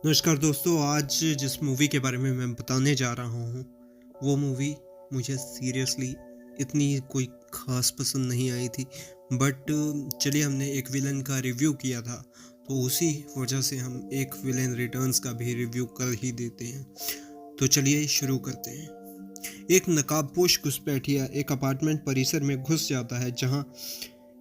नमस्कार दोस्तों, आज जिस मूवी के बारे में मैं बताने जा रहा हूँ, वो मूवी मुझे सीरियसली इतनी कोई ख़ास पसंद नहीं आई थी। बट चलिए, हमने एक विलन का रिव्यू किया था, तो उसी वजह से हम एक विलेन रिटर्न्स का भी रिव्यू कर ही देते हैं। तो चलिए शुरू करते हैं। एक नकाबपोश घुसपैठिया एक अपार्टमेंट परिसर में घुस जाता है, जहाँ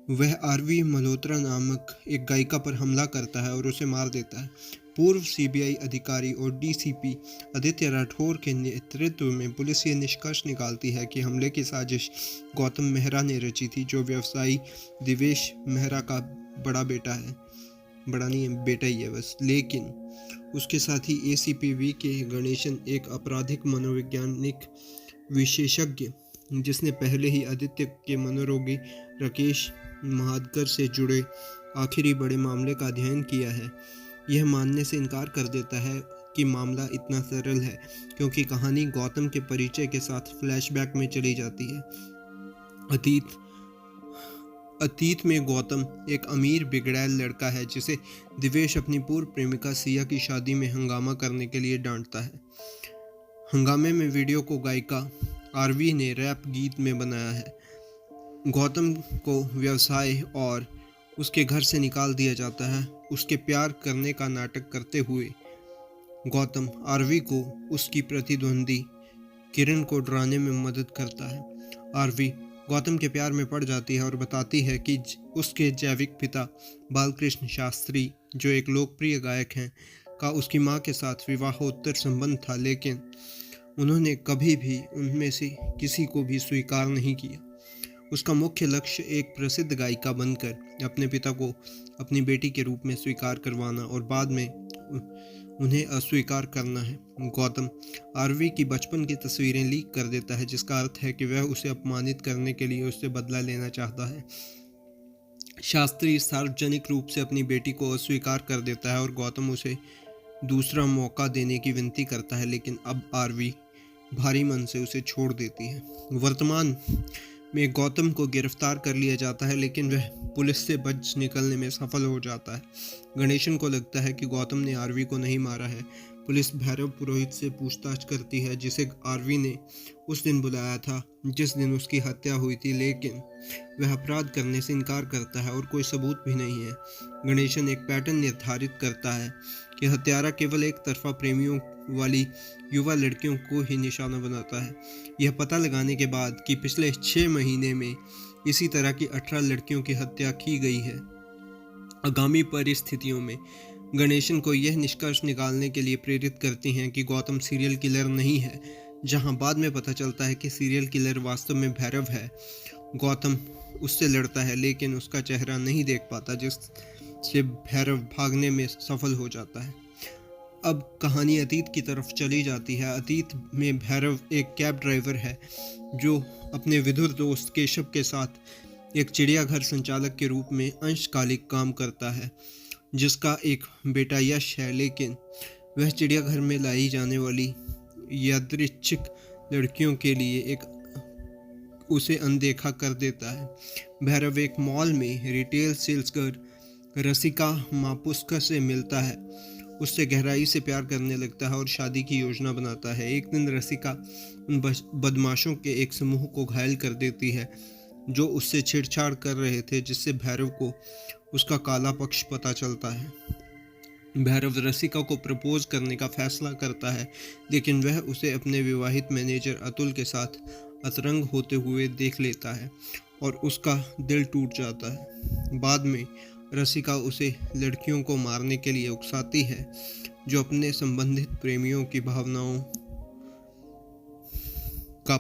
वह आरवी मल्होत्रा नामक एक गायिका पर हमला करता है और उसे मार देता है। पूर्व सीबीआई अधिकारी और डीसीपी आदित्य राठौर के नेतृत्व में पुलिस ये निष्कर्ष निकालती है कि हमले की साजिश गौतम मेहरा ने रची थी, जो व्यवसायी दिवेश मेहरा का बड़ा बेटा है। बड़ा नहीं है, बेटा ही है बस। लेकिन उसके साथ ही एसीपी वी के गणेशन, एक आपराधिक मनोवैज्ञानिक विशेषज्ञ जिसने पहले ही आदित्य के मनोरोगी राकेश महादकर से जुड़े आखिरी बड़े मामले का अध्ययन किया है, यह मानने से इनकार कर देता है कि मामला इतना सरल है, क्योंकि कहानी गौतम के परिचय के साथ फ्लैशबैक में चली जाती है। अतीत में गौतम एक अमीर बिगड़ैल लड़का है, जिसे दिवेश अपनी पूर्व प्रेमिका सिया की शादी में हंगामा करने के लिए डांटता है। हंगामे में वीडियो को गायिका आरवी ने रैप गीत में बनाया है। गौतम को व्यवसाय और उसके घर से निकाल दिया जाता है। उसके प्यार करने का नाटक करते हुए गौतम आरवी को उसकी प्रतिद्वंदी किरण को डराने में मदद करता है। आरवी गौतम के प्यार में पड़ जाती है और बताती है कि उसके जैविक पिता बालकृष्ण शास्त्री, जो एक लोकप्रिय गायक हैं, का उसकी मां के साथ विवाहोत्तर संबंध था, लेकिन उन्होंने कभी भी उनमें से किसी को भी स्वीकार नहीं किया। उसका मुख्य लक्ष्य एक प्रसिद्ध गायिका बनकर अपने पिता को अपनी बेटी के रूप में स्वीकार करवाना और बाद में उन्हें अस्वीकार करना है। गौतम आरवी की बचपन की तस्वीरें लीक कर देता है, जिसका अर्थ है कि वह उसे अपमानित करने के लिए उससे बदला लेना चाहता है। शास्त्री सार्वजनिक रूप से अपनी बेटी को अस्वीकार कर देता है और गौतम उसे दूसरा मौका देने की विनती करता है, लेकिन अब आरवी भारी मन से उसे छोड़ देती है। वर्तमान में गौतम को गिरफ्तार कर लिया जाता है, लेकिन वह पुलिस से बच निकलने में सफल हो जाता है। गणेशन को लगता है कि गौतम ने आरवी को नहीं मारा है। पुलिस भैरव पुरोहित से पूछताछ करती है, जिसे आरवी ने उस दिन बुलाया था जिस दिन उसकी हत्या हुई थी, लेकिन वह अपराध करने से इनकार करता है और कोई सबूत भी नहीं है। गणेशन एक पैटर्न निर्धारित करता है कि हत्यारा केवल एक तरफा प्रेमियों वाली युवा लड़कियों को ही निशाना बनाता है। यह पता लगाने के बाद कि पिछले 6 महीने में इसी तरह की 18 लड़कियों की हत्या की गई है, आगामी परिस्थितियों में गणेशन को यह निष्कर्ष निकालने के लिए प्रेरित करती हैं कि गौतम सीरियल किलर नहीं है, जहां बाद में पता चलता है कि सीरियल किलर वास्तव में भैरव है। गौतम उससे लड़ता है, लेकिन उसका चेहरा नहीं देख पाता, जिससे भैरव भागने में सफल हो जाता है। अब कहानी अतीत की तरफ चली जाती है। अतीत में भैरव एक कैब ड्राइवर है, जो अपने विधुर दोस्त केशव के साथ एक चिड़ियाघर संचालक के रूप में अंशकालिक काम करता है, जिसका एक बेटा यश है, लेकिन वह चिड़ियाघर में लाई जाने वाली यादृच्छिक लड़कियों के लिए उसे अनदेखा कर देता है। भैरव एक मॉल में रिटेल सेल्स गर्ल रसिका मापुस्का से मिलता है, उससे गहराई से प्यार करने लगता है और शादी की योजना बनाता है। एक दिन रसिका उन बदमाशों के एक समूह को घायल कर देती है, जो उससे छेड़छाड़ कर रहे थे, जिससे भैरव को उसका काला पक्ष पता चलता है। भैरव रसिका को प्रपोज करने का फैसला करता है, लेकिन वह उसे अपने विवाहित मैनेजर अतुल के साथ अतरंग होते हुए देख लेता है और उसका दिल टूट जाता है। बाद में रसिका उसे लड़कियों को मारने के लिए उकसाती है, जो अपने संबंधित प्रेमियों की भावनाओं का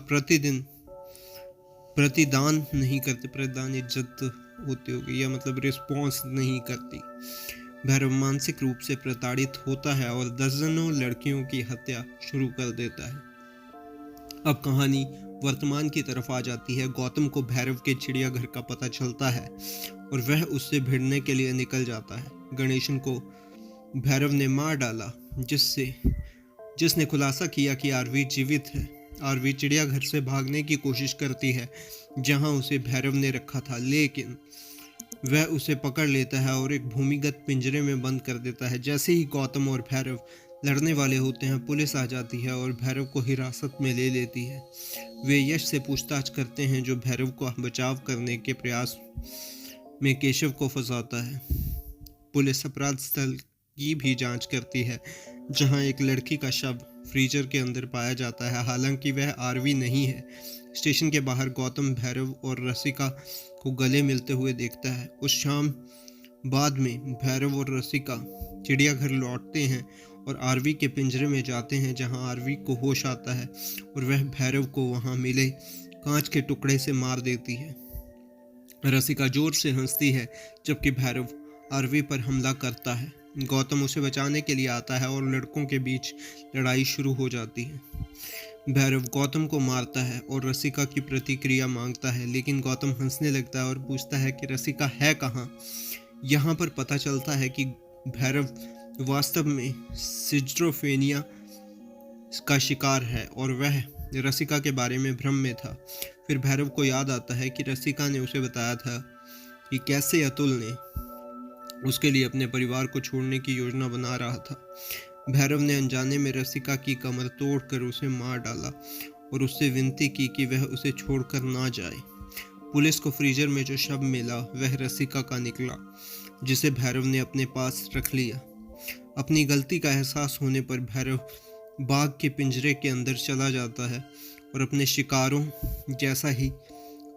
प्रतिदान नहीं करते। प्रतिदान इज्जत होती होगी, या मतलब रिस्पॉन्स नहीं करती। भैरव मानसिक रूप से प्रताड़ित होता है और दर्जनों लड़कियों की हत्या शुरू कर देता है। अब कहानी वर्तमान की तरफ आ जाती है। गौतम को भैरव के चिड़ियाघर का पता चलता है और वह उससे भिड़ने के लिए निकल जाता है। गणेशन को भैरव ने मार डाला, जिसने खुलासा किया कि आरवी जीवित है। आरवी चिड़ियाघर से भागने की कोशिश करती है, जहां उसे भैरव ने रखा था, लेकिन वह उसे पकड़ लेता है और एक भूमिगत पिंजरे में बंद कर देता है। जैसे ही गौतम और भैरव लड़ने वाले होते हैं, पुलिस आ जाती है और भैरव को हिरासत में ले लेती है। वे यश से पूछताछ करते हैं, जो भैरव को बचाव करने के प्रयास में केशव को फंसाता है। पुलिस अपराध स्थल की भी जांच करती है, जहां एक लड़की का शव फ्रीजर के अंदर पाया जाता है, हालांकि वह आरवी नहीं है। स्टेशन के बाहर गौतम भैरव और रसिका को गले मिलते हुए देखता है। उस शाम बाद में भैरव और रसिका चिड़ियाघर लौटते हैं और आरवी के पिंजरे में जाते हैं, जहां आरवी को होश आता है और वह भैरव को वहां मिले कांच के टुकड़े से मार देती है। रसिका जोर से हंसती है, जबकि भैरव आरवी पर हमला करता है। गौतम उसे बचाने के लिए आता है और लड़कों के बीच लड़ाई शुरू हो जाती है। भैरव गौतम को मारता है और रसिका की प्रतिक्रिया मांगता है, लेकिन गौतम हंसने लगता है और पूछता है कि रसिका है कहाँ। यहाँ पर पता चलता है कि भैरव वास्तव में सिज्ट्रोफेनिया का शिकार है और वह रसिका के बारे में भ्रम में था। फिर भैरव को याद आता है कि रसिका ने उसे बताया था कि कैसे अतुल ने उसके लिए अपने परिवार को छोड़ने की योजना बना रहा था। भैरव ने अनजाने में रसिका की कमर तोड़कर उसे मार डाला और उससे विनती की कि वह उसे छोड़कर ना जाए। पुलिस को फ्रीजर में जो शव मिला वह रसिका का निकला, जिसे भैरव ने अपने पास रख लिया। अपनी गलती का एहसास होने पर भैरव बाघ के पिंजरे के अंदर चला जाता है और अपने शिकारों जैसा ही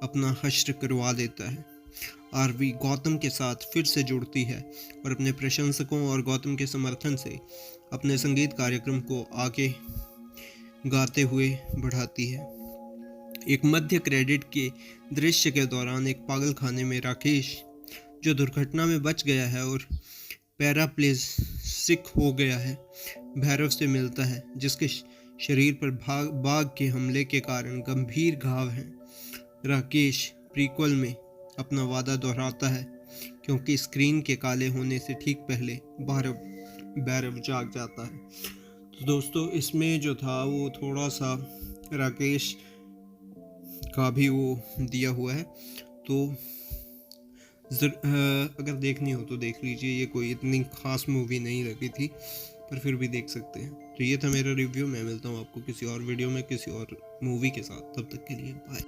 अपना हश्र करवा देता है। आरवी गौतम के साथ फिर से जुड़ती है और अपने प्रशंसकों और गौतम के समर्थन से अपने संगीत कार्यक्रम को आगे गाते हुए बढ़ाती है। एक मध्य क्रेडिट के दृश्य के दौरान एक पागल खाने में राकेश, जो दुर्घटना में बच गया है और पैराप्लेजिक हो गया है, भैरव से मिलता है, जिसके शरीर पर बाघ के हमले के कारण गंभीर घाव हैं। राकेश प्रीक्वल में अपना वादा दोहराता है, क्योंकि स्क्रीन के काले होने से ठीक पहले भैरव जाग जाता है। तो दोस्तों, इसमें जो था वो थोड़ा सा राकेश का भी वो दिया हुआ है, तो अगर देखनी हो तो देख लीजिए। ये कोई इतनी खास मूवी नहीं लगी थी, पर फिर भी देख सकते हैं। तो ये था मेरा रिव्यू। मैं मिलता हूँ आपको किसी और वीडियो में किसी और मूवी के साथ। तब तक के लिए बाय।